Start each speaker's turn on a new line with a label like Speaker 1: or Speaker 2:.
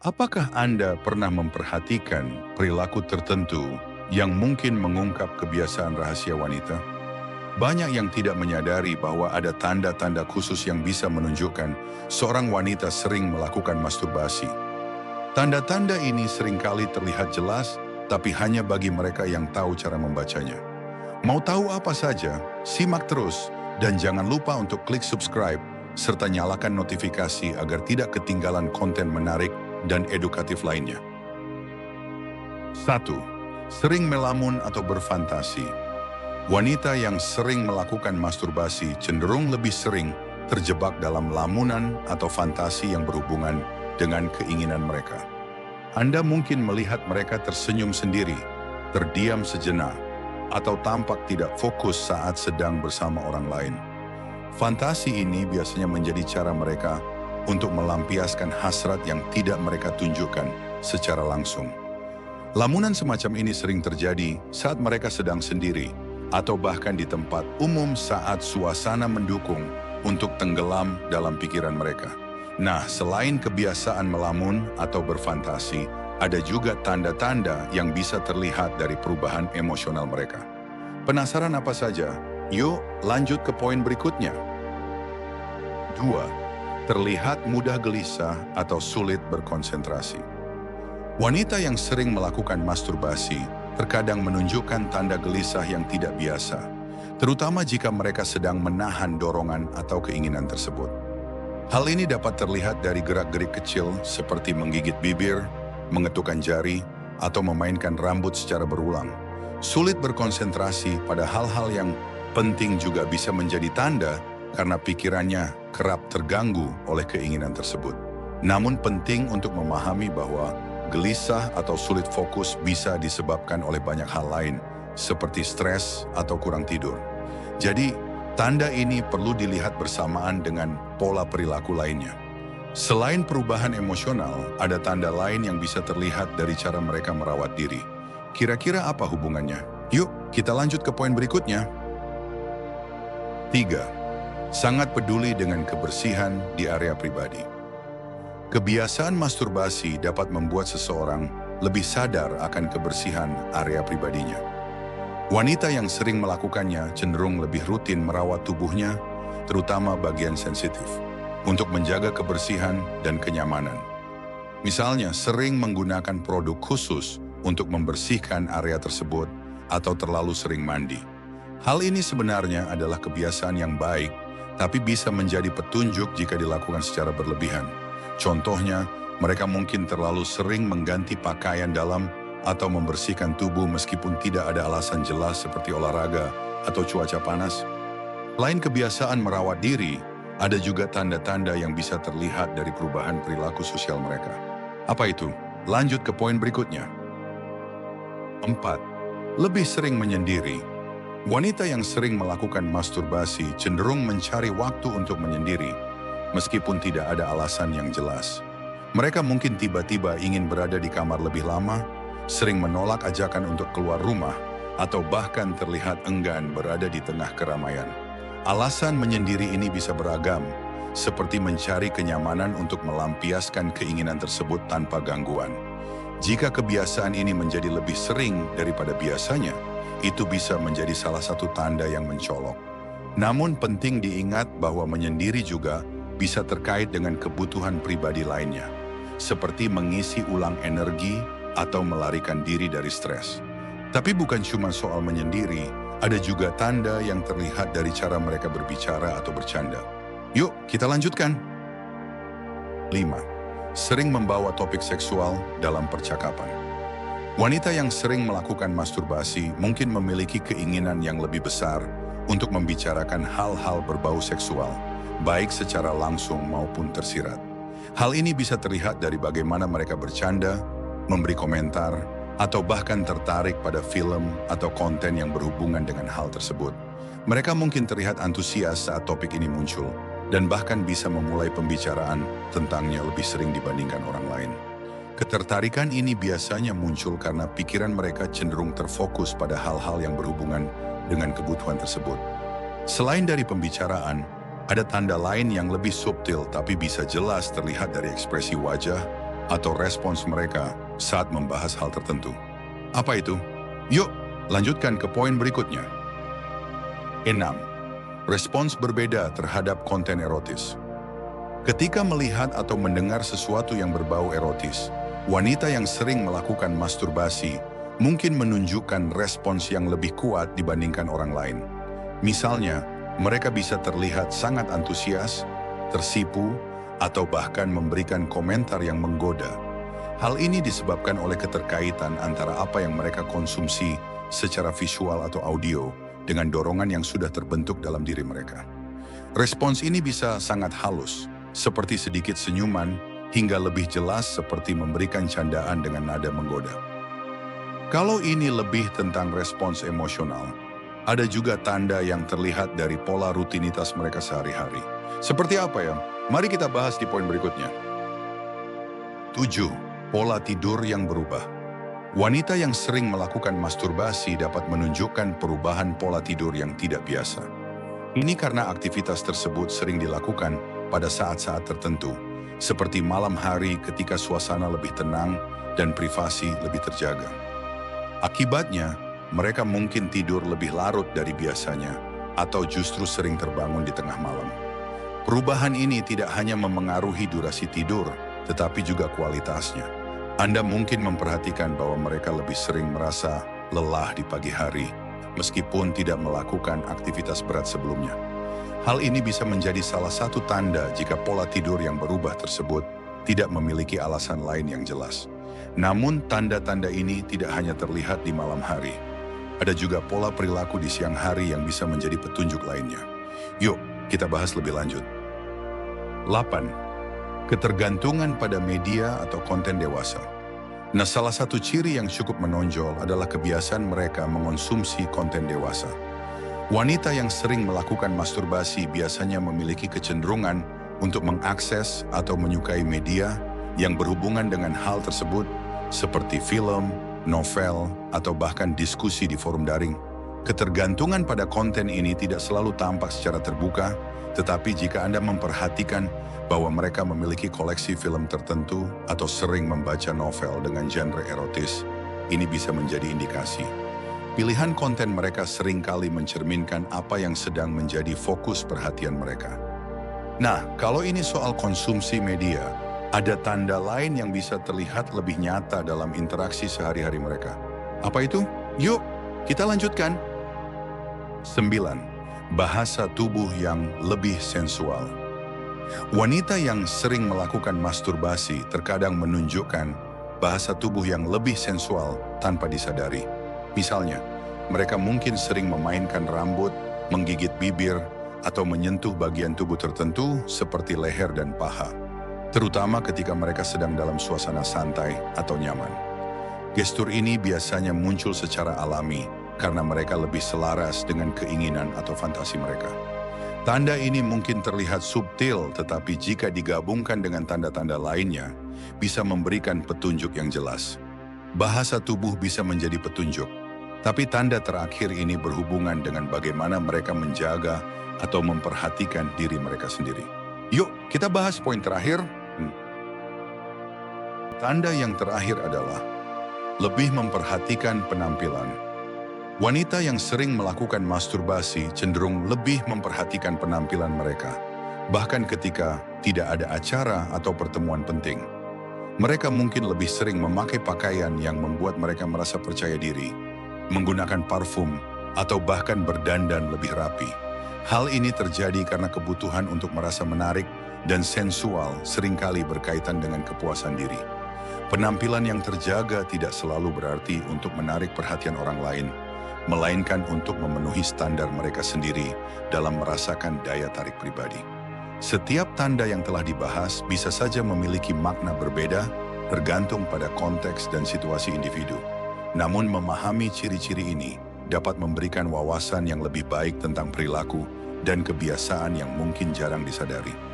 Speaker 1: Apakah Anda pernah memperhatikan perilaku tertentu yang mungkin mengungkap kebiasaan rahasia wanita? Banyak yang tidak menyadari bahwa ada tanda-tanda khusus yang bisa menunjukkan seorang wanita sering melakukan masturbasi. Tanda-tanda ini seringkali terlihat jelas, tapi hanya bagi mereka yang tahu cara membacanya. Mau tahu apa saja? Simak terus dan jangan lupa untuk klik subscribe serta nyalakan notifikasi agar tidak ketinggalan konten menarik dan edukatif lainnya. 1. Sering melamun atau berfantasi. Wanita yang sering melakukan masturbasi cenderung lebih sering terjebak dalam lamunan atau fantasi yang berhubungan dengan keinginan mereka. Anda mungkin melihat mereka tersenyum sendiri, terdiam sejenak, atau tampak tidak fokus saat sedang bersama orang lain. Fantasi ini biasanya menjadi cara mereka untuk melampiaskan hasrat yang tidak mereka tunjukkan secara langsung. Lamunan semacam ini sering terjadi saat mereka sedang sendiri atau bahkan di tempat umum saat suasana mendukung untuk tenggelam dalam pikiran mereka. Nah, selain kebiasaan melamun atau berfantasi, ada juga tanda-tanda yang bisa terlihat dari perubahan emosional mereka. Penasaran apa saja? Yuk, lanjut ke poin berikutnya. 2. Terlihat mudah gelisah atau sulit berkonsentrasi. Wanita yang sering melakukan masturbasi terkadang menunjukkan tanda gelisah yang tidak biasa, terutama jika mereka sedang menahan dorongan atau keinginan tersebut. Hal ini dapat terlihat dari gerak-gerik kecil seperti menggigit bibir, mengetukkan jari, atau memainkan rambut secara berulang. Sulit berkonsentrasi pada hal-hal yang penting juga bisa menjadi tanda karena pikirannya kerap terganggu oleh keinginan tersebut. Namun penting untuk memahami bahwa gelisah atau sulit fokus bisa disebabkan oleh banyak hal lain, seperti stres atau kurang tidur. Jadi, tanda ini perlu dilihat bersamaan dengan pola perilaku lainnya. Selain perubahan emosional, ada tanda lain yang bisa terlihat dari cara mereka merawat diri. Kira-kira apa hubungannya? Yuk, kita lanjut ke poin berikutnya. 3. Sangat peduli dengan kebersihan di area pribadi. Kebiasaan masturbasi dapat membuat seseorang lebih sadar akan kebersihan area pribadinya. Wanita yang sering melakukannya cenderung lebih rutin merawat tubuhnya, terutama bagian sensitif, untuk menjaga kebersihan dan kenyamanan. Misalnya, sering menggunakan produk khusus untuk membersihkan area tersebut atau terlalu sering mandi. Hal ini sebenarnya adalah kebiasaan yang baik, tapi bisa menjadi petunjuk jika dilakukan secara berlebihan. Contohnya, mereka mungkin terlalu sering mengganti pakaian dalam atau membersihkan tubuh meskipun tidak ada alasan jelas seperti olahraga atau cuaca panas. Lain kebiasaan merawat diri, ada juga tanda-tanda yang bisa terlihat dari perubahan perilaku sosial mereka. Apa itu? Lanjut ke poin berikutnya. 4. Lebih sering menyendiri. Wanita yang sering melakukan masturbasi cenderung mencari waktu untuk menyendiri, meskipun tidak ada alasan yang jelas. Mereka mungkin tiba-tiba ingin berada di kamar lebih lama, sering menolak ajakan untuk keluar rumah, atau bahkan terlihat enggan berada di tengah keramaian. Alasan menyendiri ini bisa beragam, seperti mencari kenyamanan untuk melampiaskan keinginan tersebut tanpa gangguan. Jika kebiasaan ini menjadi lebih sering daripada biasanya, itu bisa menjadi salah satu tanda yang mencolok. Namun penting diingat bahwa menyendiri juga bisa terkait dengan kebutuhan pribadi lainnya, seperti mengisi ulang energi atau melarikan diri dari stres. Tapi bukan cuma soal menyendiri, ada juga tanda yang terlihat dari cara mereka berbicara atau bercanda. Yuk, kita lanjutkan. 5. Sering membawa topik seksual dalam percakapan. Wanita yang sering melakukan masturbasi mungkin memiliki keinginan yang lebih besar untuk membicarakan hal-hal berbau seksual, baik secara langsung maupun tersirat. Hal ini bisa terlihat dari bagaimana mereka bercanda, memberi komentar, atau bahkan tertarik pada film atau konten yang berhubungan dengan hal tersebut. Mereka mungkin terlihat antusias saat topik ini muncul, dan bahkan bisa memulai pembicaraan tentangnya lebih sering dibandingkan orang lain. Ketertarikan ini biasanya muncul karena pikiran mereka cenderung terfokus pada hal-hal yang berhubungan dengan kebutuhan tersebut. Selain dari pembicaraan, ada tanda lain yang lebih subtil tapi bisa jelas terlihat dari ekspresi wajah, atau respons mereka saat membahas hal tertentu. Apa itu? Yuk, lanjutkan ke poin berikutnya. 6. Respons berbeda terhadap konten erotis. Ketika melihat atau mendengar sesuatu yang berbau erotis, wanita yang sering melakukan masturbasi mungkin menunjukkan respons yang lebih kuat dibandingkan orang lain. Misalnya, mereka bisa terlihat sangat antusias, tersipu, atau bahkan memberikan komentar yang menggoda. Hal ini disebabkan oleh keterkaitan antara apa yang mereka konsumsi secara visual atau audio dengan dorongan yang sudah terbentuk dalam diri mereka. Respons ini bisa sangat halus, seperti sedikit senyuman, hingga lebih jelas seperti memberikan candaan dengan nada menggoda. Kalau ini lebih tentang respons emosional, ada juga tanda yang terlihat dari pola rutinitas mereka sehari-hari. Seperti apa ya? Mari kita bahas di poin berikutnya. 7. Pola tidur yang berubah. Wanita yang sering melakukan masturbasi dapat menunjukkan perubahan pola tidur yang tidak biasa. Ini karena aktivitas tersebut sering dilakukan pada saat-saat tertentu, seperti malam hari ketika suasana lebih tenang dan privasi lebih terjaga. Akibatnya, mereka mungkin tidur lebih larut dari biasanya atau justru sering terbangun di tengah malam. Perubahan ini tidak hanya memengaruhi durasi tidur, tetapi juga kualitasnya. Anda mungkin memperhatikan bahwa mereka lebih sering merasa lelah di pagi hari, meskipun tidak melakukan aktivitas berat sebelumnya. Hal ini bisa menjadi salah satu tanda jika pola tidur yang berubah tersebut tidak memiliki alasan lain yang jelas. Namun, tanda-tanda ini tidak hanya terlihat di malam hari. Ada juga pola perilaku di siang hari yang bisa menjadi petunjuk lainnya. Yuk, kita bahas lebih lanjut. 8. Ketergantungan pada media atau konten dewasa. Nah, salah satu ciri yang cukup menonjol adalah kebiasaan mereka mengonsumsi konten dewasa. Wanita yang sering melakukan masturbasi biasanya memiliki kecenderungan untuk mengakses atau menyukai media yang berhubungan dengan hal tersebut, seperti film, novel, atau bahkan diskusi di forum daring. Ketergantungan pada konten ini tidak selalu tampak secara terbuka, tetapi jika Anda memperhatikan bahwa mereka memiliki koleksi film tertentu atau sering membaca novel dengan genre erotis, ini bisa menjadi indikasi. Pilihan konten mereka seringkali mencerminkan apa yang sedang menjadi fokus perhatian mereka. Nah, kalau ini soal konsumsi media, ada tanda lain yang bisa terlihat lebih nyata dalam interaksi sehari-hari mereka. Apa itu? Yuk, kita lanjutkan. 9. Bahasa tubuh yang lebih sensual. Wanita yang sering melakukan masturbasi terkadang menunjukkan bahasa tubuh yang lebih sensual tanpa disadari. Misalnya, mereka mungkin sering memainkan rambut, menggigit bibir, atau menyentuh bagian tubuh tertentu seperti leher dan paha, terutama ketika mereka sedang dalam suasana santai atau nyaman. Gestur ini biasanya muncul secara alami karena mereka lebih selaras dengan keinginan atau fantasi mereka. Tanda ini mungkin terlihat subtil, tetapi jika digabungkan dengan tanda-tanda lainnya, bisa memberikan petunjuk yang jelas. Bahasa tubuh bisa menjadi petunjuk, tapi tanda terakhir ini berhubungan dengan bagaimana mereka menjaga atau memperhatikan diri mereka sendiri. Yuk, kita bahas poin terakhir. Tanda yang terakhir adalah lebih memperhatikan penampilan. Wanita yang sering melakukan masturbasi cenderung lebih memperhatikan penampilan mereka, bahkan ketika tidak ada acara atau pertemuan penting. Mereka mungkin lebih sering memakai pakaian yang membuat mereka merasa percaya diri, menggunakan parfum, atau bahkan berdandan lebih rapi. Hal ini terjadi karena kebutuhan untuk merasa menarik dan sensual seringkali berkaitan dengan kepuasan diri. Penampilan yang terjaga tidak selalu berarti untuk menarik perhatian orang lain, melainkan untuk memenuhi standar mereka sendiri dalam merasakan daya tarik pribadi. Setiap tanda yang telah dibahas bisa saja memiliki makna berbeda tergantung pada konteks dan situasi individu. Namun memahami ciri-ciri ini dapat memberikan wawasan yang lebih baik tentang perilaku dan kebiasaan yang mungkin jarang disadari.